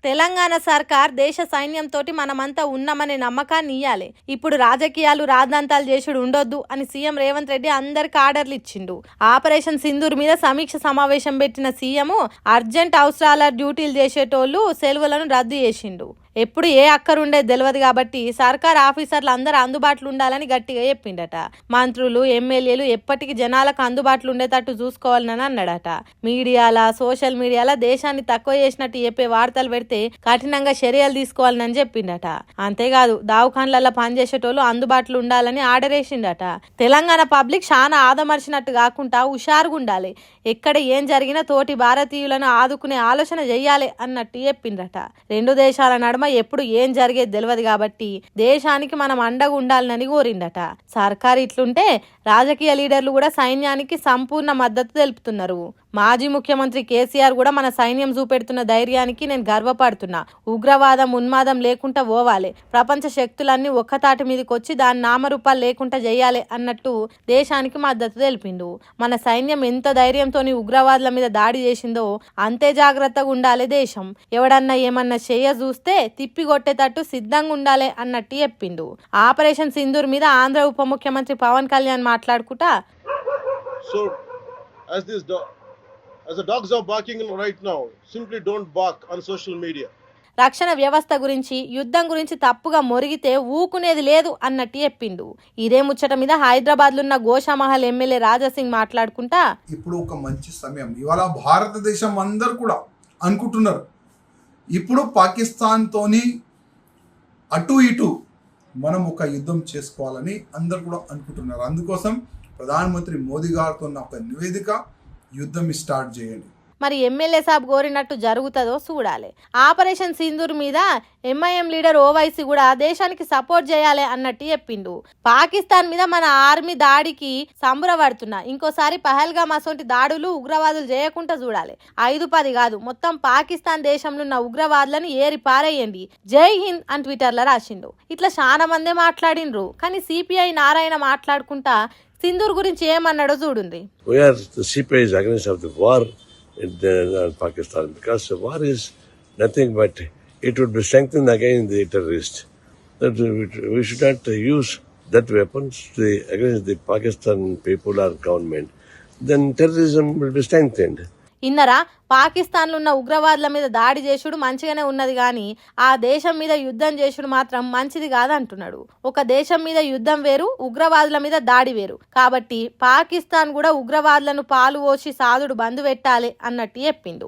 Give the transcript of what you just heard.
తెలంగాణ సర్కార్ దేశ సైన్యంతో మనమంతా ఉన్నామనే నమ్మకాన్ని ఇయ్యాలి. ఇప్పుడు రాజకీయాలు రాద్ధాంతాలు చేసుడు ఉండొద్దు అని సీఎం రేవంత్ రెడ్డి అందరికి ఆర్డర్లు ఇచ్చిండు. ఆపరేషన్ సింధూర్ మీద సమీక్ష సమావేశం పెట్టిన సీఎం అర్జెంట్ అవసరాల డ్యూటీలు చేసేటోళ్లు సెలవులను రద్దు చేసిండు. ఎప్పుడు ఏ అక్కరుండేది తెలియదు కాబట్టి సర్కార్ ఆఫీసర్లు అందరూ అందుబాటులో ఉండాలని గట్టిగా చెప్పిండట. మంత్రులు ఎమ్మెల్యేలు ఎప్పటికీ జనాలకు అందుబాటులో ఉండేటట్టు చూసుకోవాలని అన్నాడట. మీడియాల సోషల్ మీడియాల దేశాన్ని తక్కువ చేసినట్టు చెప్పే వార్తలు పెడితే కఠినంగా చర్యలు తీసుకోవాలని చెప్పిండట. అంతేకాదు దావఖాన్లలో పనిచేసేటోళ్ళు అందుబాటులో ఉండాలని ఆర్డర్ వేసిండట. తెలంగాణ పబ్లిక్ చాలా ఆదమర్చినట్టు కాకుండా హుషారుగా ఉండాలి. ఎక్కడ ఏం జరిగినా తోటి భారతీయులను ఆదుకునే ఆలోచన చెయ్యాలి అన్నట్టు చెప్పిండట. రెండు దేశాల నడుమ ఎప్పుడు ఏం జరిగేది తెలియదు కాబట్టి దేశానికి మనం అండగా ఉండాలని కోరిండట. సర్కారు ఇట్లుంటే రాజకీయ లీడర్లు కూడా సైన్యానికి సంపూర్ణ మద్దతు తెలుపుతున్నారు. మాజీ ముఖ్యమంత్రి కేసీఆర్ కూడా మన సైన్యం చూపెడుతున్న ధైర్యానికి నేను గర్వపడుతున్నా. ఉగ్రవాదం ఉన్మాదం లేకుండా పోవాలి, ప్రపంచ శక్తులన్నీ ఒక్కతాటి మీదకి వచ్చి దాని నామరూపాలు లేకుండా చేయాలి అన్నట్టు దేశానికి మద్దతు తెలిపిండు. మన సైన్యం ఎంత ధైర్యంతో ఉగ్రవాదుల మీద దాడి చేసిందో అంతే జాగ్రత్తగా ఉండాలి దేశం. ఎవడన్నా ఏమన్నా చేయ చూస్తే తిప్పి కొట్టేటట్టు సిద్ధంగా ఉండాలి అన్నట్టు చెప్పిండు. ఆపరేషన్ సింధూర్ మీద ఆంధ్ర ఉప ముఖ్యమంత్రి పవన్ కళ్యాణ్ మాట్లాడుకుంటా As the dogs are barking right now, simply don't bark on social media. రక్షణ వ్యవస్థ గురించి యుద్ధం గురించి తప్పుగా మొరిగితే ఊకునేది లేదు అన్నట్టు చెప్పిండు. ఇదే ముచ్చట మీద హైదరాబాద్లో ఉన్న గోషామహల్ ఎమ్మెల్యే రాజాసింగ్ మాట్లాడుకుంటా ఇప్పుడు ఒక మంచి సమయం, ఇవాళ భారతదేశం అందరు కూడా అనుకుంటున్నారు ఇప్పుడు పాకిస్తాన్తోని అటు ఇటు మనం ఒక యుద్ధం చేసుకోవాలని అందరు కూడా అనుకుంటున్నారు. అందుకోసం ప్రధానమంత్రి మోదీ గారితో ఒక నివేదిక యుద్ధం స్టార్ట్ చేయండి. మరి ఎమ్మెల్యే సాబ్ కోరినట్టు జరుగుతుందో చూడాలి. ఆపరేషన్ సింధూర్ మీద ఎంఐఎం లీడర్ ఓవైసీ కూడా దేశానికి సపోర్ట్ చేయాలి అన్నట్టు చెప్పిండు. పాకిస్తాన్ మీద మన ఆర్మీ దాడికి సంబరపడుతున్నా. ఇంకోసారి పహల్గామ్ అసొంటి దాడులు ఉగ్రవాదులు చేయకుండా చూడాలి. 5-10 కాదు, మొత్తం పాకిస్తాన్ దేశంలో ఉన్న ఉగ్రవాదులను ఏరి పారేయండి, జై హింద్ అని ట్విట్టర్లో రాసిండు. ఇట్లా చాలా మందే మాట్లాడిండ్రు. కానీ సిపిఐ నారాయణ మాట్లాడుకుంటా సింధూర్ గురించి ఏమన్నాడో చూడుంది. CPI is against of the war in Pakistan because the war is nothing but it would be strengthened against the terrorists. That we should not use that weapons against the Pakistan people or government. Then terrorism will be strengthened. ఇన్నరా పాకిస్తాన్లో ఉన్న ఉగ్రవాదుల మీద దాడి చేసుడు మంచిగానే ఉన్నది కానీ ఆ దేశం మీద యుద్ధం చేసుడు మాత్రం మంచిది కాదంటున్నాడు. ఒక దేశం మీద యుద్ధం వేరు, ఉగ్రవాదుల మీద దాడి వేరు. కాబట్టి పాకిస్తాన్ కూడా ఉగ్రవాదులను పాలు పోసి సాదుడు బంద్ పెట్టాలి అన్నట్టు చెప్పిండు.